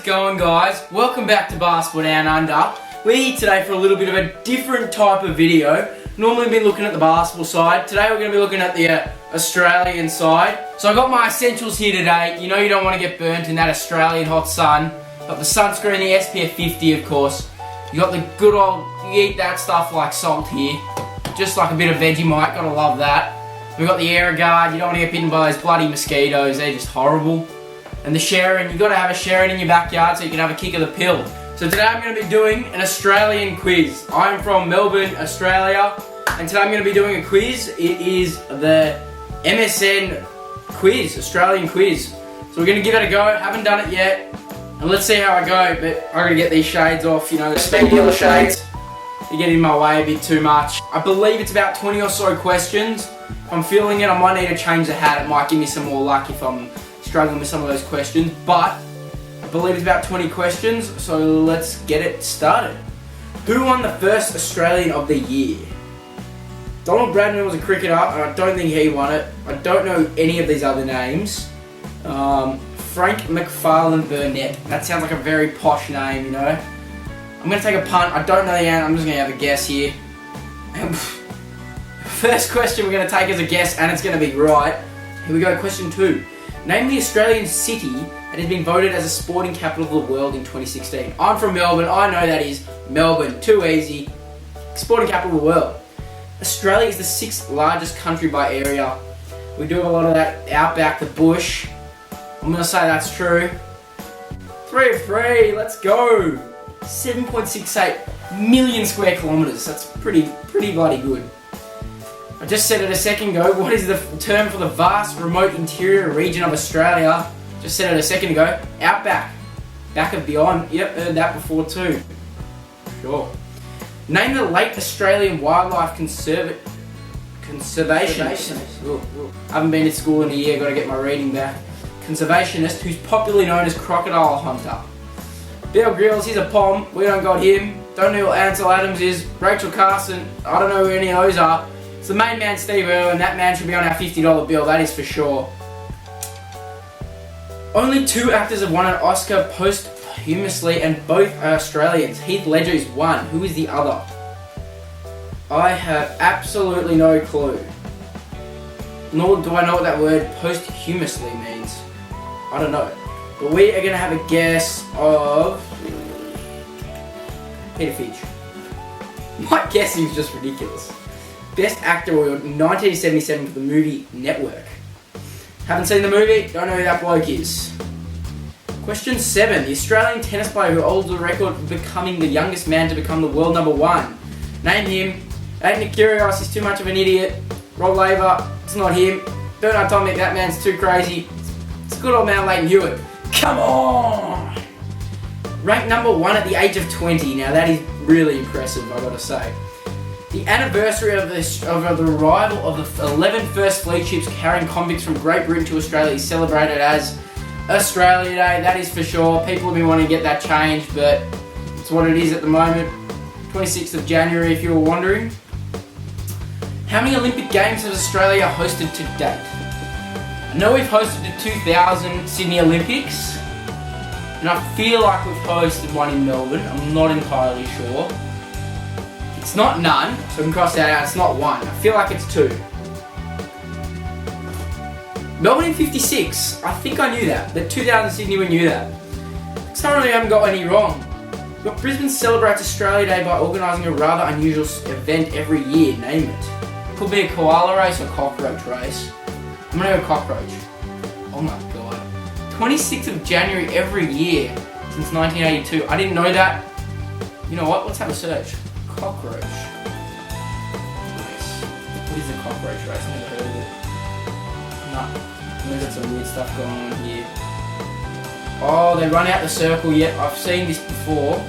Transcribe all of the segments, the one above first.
going, guys? Welcome back to Basketball Down Under. We're here today for a little bit of a different type of video. Normally we've been looking at the basketball side. Today we're going to be looking at the Australian side. So I got my essentials here today. You know you don't want to get burnt in that Australian hot sun. Got the sunscreen, the SPF 50 of course. You got the good old, you eat that stuff like salt here. Just like a bit of Vegemite, gotta love that. We've got the AeroGuard, you don't want to get bitten by those bloody mosquitoes, they're just horrible. And the Sharon, you gotta have a Sharon in your backyard so you can have a kick of the pill. So today I'm going to be doing an Australian quiz. I'm from Melbourne, Australia, and today I'm going to be doing a quiz. It is the MSN quiz, Australian quiz. So we're going to give it a go, haven't done it yet, and let's see how I go, but I'm going to get these shades off, you know, the specular shades. They get in my way a bit too much. I believe it's about 20 or so questions. If I'm feeling it, I might need to change the hat. It might give me some more luck if I'm struggling with some of those questions, but I believe it's about 20 questions, so let's get it started. Who won the first Australian of the year? Donald Bradman was a cricketer, and I don't think he won it. I don't know any of these other names. Frank McFarlane Burnett. That sounds like a very posh name, you know. I'm going to take a punt. I don't know the answer. I'm just going to have a guess here. First question we're going to take as a guess, and it's going to be right. Here we go, question 2. Name the Australian city that has been voted as a sporting capital of the world in 2016. I'm from Melbourne. I know that is Melbourne. Too easy. Sporting capital of the world. Australia is the 6th largest country by area. We do have a lot of that outback, the bush. I'm going to say that's true. 3 of 3. Let's go. 7.68 million square kilometres. That's pretty bloody good. I just said it a second ago. What is the term for the vast, remote interior region of Australia? Just said it a second ago. Outback. Back of beyond. Yep, heard that before too. Sure. Name the late Australian wildlife conservationist. I haven't been to school in a year. Got to get my reading back. Conservationist, who's popularly known as crocodile hunter. Bear Grylls, he's a pom. We don't got him. Don't know who Ansel Adams is. Rachel Carson. I don't know who any of those are. It's the main man, Steve Irwin. That man should be on our $50 bill, that is for sure. Only 2 actors have won an Oscar posthumously, and both are Australians. Heath Ledger is one. Who is the other? I have absolutely no clue. Nor do I know what that word posthumously means. I don't know. But we are going to have a guess of Peter Finch. My guessing is just ridiculous. Best Actor Award 1977 for the movie Network. Haven't seen the movie, don't know who that bloke is. Question 7. The Australian tennis player who holds the record for becoming the youngest man to become the world #1. Name him. Ain't Nick Kyrgios, he's too much of an idiot. Rod Laver, it's not him. Bernard Tomic, that man's too crazy. It's good old man Leighton Hewitt. Come on! Ranked #1 at the age of 20. Now that is really impressive, I gotta say. The anniversary of the arrival of the 11 First Fleet ships carrying convicts from Great Britain to Australia is celebrated as Australia Day, that is for sure. People have been wanting to get that changed, but it's what it is at the moment. 26th of January, if you were wondering. How many Olympic Games has Australia hosted to date? I know we've hosted the 2000 Sydney Olympics, and I feel like we've hosted one in Melbourne. I'm not entirely sure. It's not none, so we can cross that out. It's not 1. I feel like it's 2. Melbourne in 56. I think I knew that. The 2000 Sydney, we knew that. Currently, I haven't got any wrong. But Brisbane celebrates Australia Day by organising a rather unusual event every year. Name it. Could be a koala race or cockroach race. I'm gonna go cockroach. Oh my god. 26th of January every year since 1982. I didn't know that. You know what? Let's have a search. Cockroach race. What is a cockroach race? Never heard of it. No. There's got some weird stuff going on here. Oh, they run out the circle yet. I've seen this before.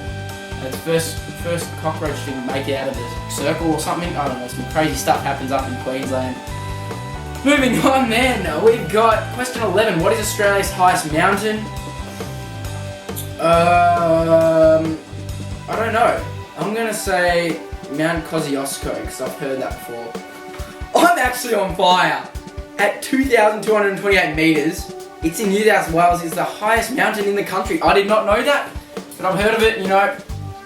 It's first cockroach to make it out of the circle or something. I don't know. Some crazy stuff happens up in Queensland. Moving on then. We've got question 11. What is Australia's highest mountain? I don't know. I'm going to say Mount Kosciuszko because I've heard that before. I'm actually on fire. At 2,228 metres, It's in New South Wales. It's the highest mountain in the country. I did not know that, but I've heard of it. You know,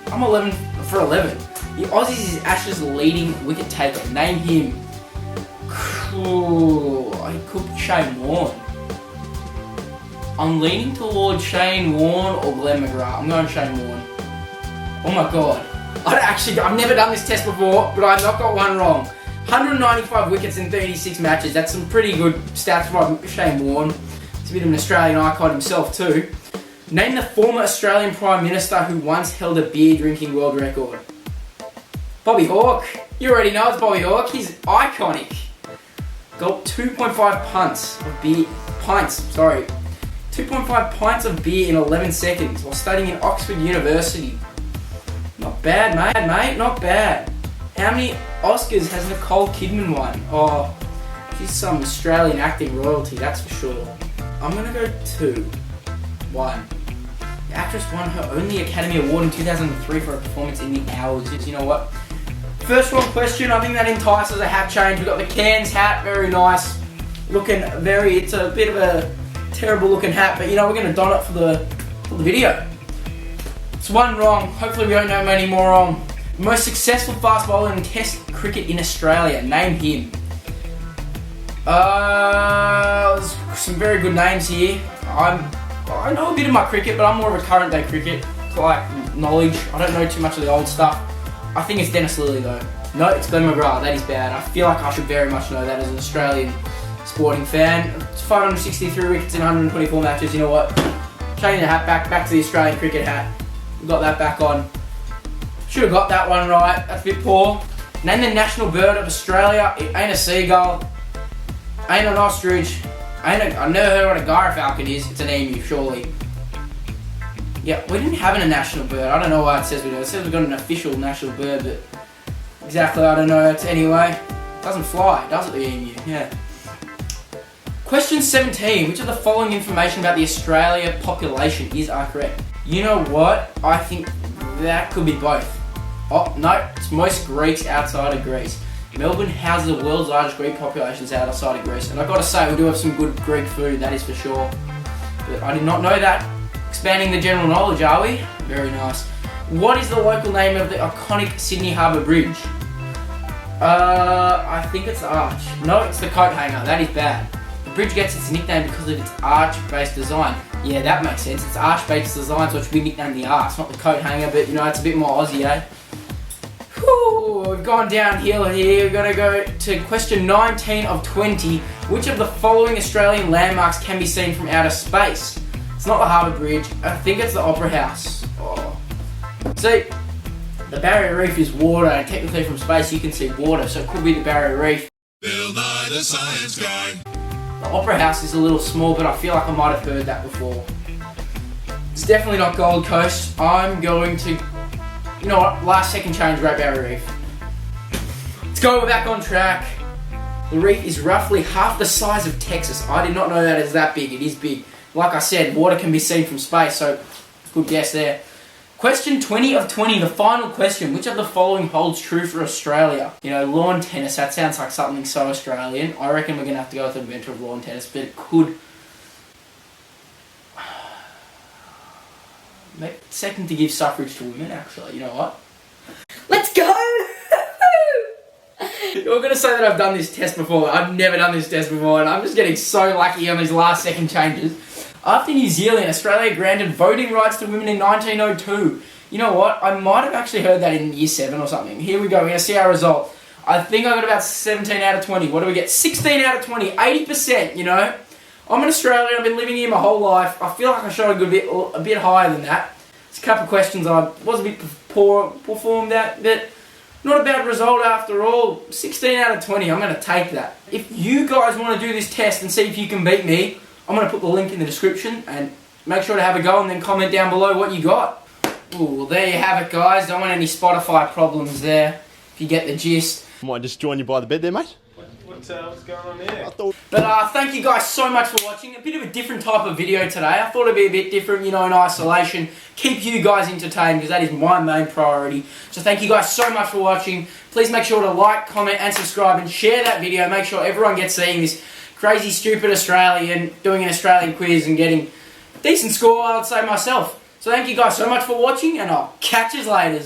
I'm 11 for 11. The Aussies is Ashes' leading wicket taker. Name him. Cool. I could be Shane Warne. I'm leaning towards Shane Warne or Glenn McGrath. I'm going Shane Warne. Oh my god. I've never done this test before, but I've not got one wrong. 195 wickets in 36 matches. That's some pretty good stats from Shane Warne. He's a bit of an Australian icon himself too. Name the former Australian Prime Minister who once held a beer drinking world record. Bobby Hawke. You already know it's Bobby Hawke. He's iconic. Got 2.5 pints of beer. 2.5 pints of beer in 11 seconds while studying in Oxford University. Not bad, mate. Not bad. How many Oscars has Nicole Kidman won? Oh, she's some Australian acting royalty, that's for sure. I'm gonna go 2. 1. The actress won her only Academy Award in 2003 for her performance in The Hours. You know what? First one question, I think that entices a hat change. We've got the Cairns hat, very nice. It's a bit of a terrible looking hat, but you know, we're gonna don it for the video. It's one wrong, hopefully we don't know many more wrong. Most successful fast bowler in Test cricket in Australia, name him. There's some very good names here. I know a bit of my cricket, but I'm more of a current day cricket like knowledge. I don't know too much of the old stuff. I think it's Dennis Lilly though. No, it's Glenn McGrath. That is bad. I feel like I should very much know that as an Australian sporting fan. It's 563 wickets in 124 matches. You know what? Changing the hat back to the Australian cricket hat. We've got that back on. Should have got that one right. That's a bit poor. Name the national bird of Australia. It ain't a seagull. Ain't an ostrich. I've never heard what a gyrfalcon is. It's an emu, surely. Yeah, we didn't have a national bird. I don't know why it says we do. It says we've got an official national bird, but exactly, I don't know. Anyway, it doesn't fly, does it, the emu? Yeah. Question 17. Which of the following information about the Australia population is correct? You know what? I think that could be both. Oh, no, it's most Greeks outside of Greece. Melbourne houses the world's largest Greek populations outside of Greece. And I've got to say, we do have some good Greek food, that is for sure. But I did not know that. Expanding the general knowledge, are we? Very nice. What is the local name of the iconic Sydney Harbour Bridge? I think it's the Arch. No, it's the coat hanger. That is bad. The bridge gets its nickname because of its arch-based design. Yeah, that makes sense. It's arch-based design, so it should be nicknamed the Arch, not the coat hanger, but you know, it's a bit more Aussie, eh? Whew, we've gone downhill here. We're going to go to question 19 of 20. Which of the following Australian landmarks can be seen from outer space? It's not the Harbour Bridge. I think it's the Opera House. Oh. See, the Barrier Reef is water, and technically from space you can see water, so it could be the Barrier Reef. Bill Nye the Science Guy. The Opera House is a little small, but I feel like I might have heard that before. It's definitely not Gold Coast. I'm going to... You know what? Last second change, Great Barrier Reef. Let's go back on track. The reef is roughly half the size of Texas. I did not know that it's that big. It is big. Like I said, water can be seen from space, so good guess there. Question 20 of 20, the final question. Which of the following holds true for Australia? You know, lawn tennis, that sounds like something so Australian. I reckon we're going to have to go with the inventor of lawn tennis, but it could... Second to give suffrage to women, actually. You know what? Let's go! You're going to say that I've done this test before. I've never done this test before, and I'm just getting so lucky on these last second changes. After New Zealand, Australia granted voting rights to women in 1902. You know what? I might have actually heard that in year 7 or something. Here we go. We're going to see our result. I think I got about 17 out of 20. What do we get? 16 out of 20. 80%, you know? I'm an Australian. I've been living here my whole life. I feel like I shot a bit higher than that. There's a couple of questions I was a bit poor performed at, but not a bad result after all. 16 out of 20. I'm going to take that. If you guys want to do this test and see if you can beat me, I'm going to put the link in the description and make sure to have a go and then comment down below what you got. Ooh, well, there you have it, guys. Don't want any Spotify problems there, if you get the gist. Might just join you by the bed there, mate. What's going on here? But thank you guys so much for watching. A bit of a different type of video today. I thought it'd be a bit different, you know, in isolation. Keep you guys entertained, because that is my main priority. So thank you guys so much for watching. Please make sure to like, comment and subscribe and share that video. Make sure everyone gets seeing this crazy stupid Australian doing an Australian quiz and getting a decent score, I would say myself. So thank you guys so much for watching, and I'll catch you later.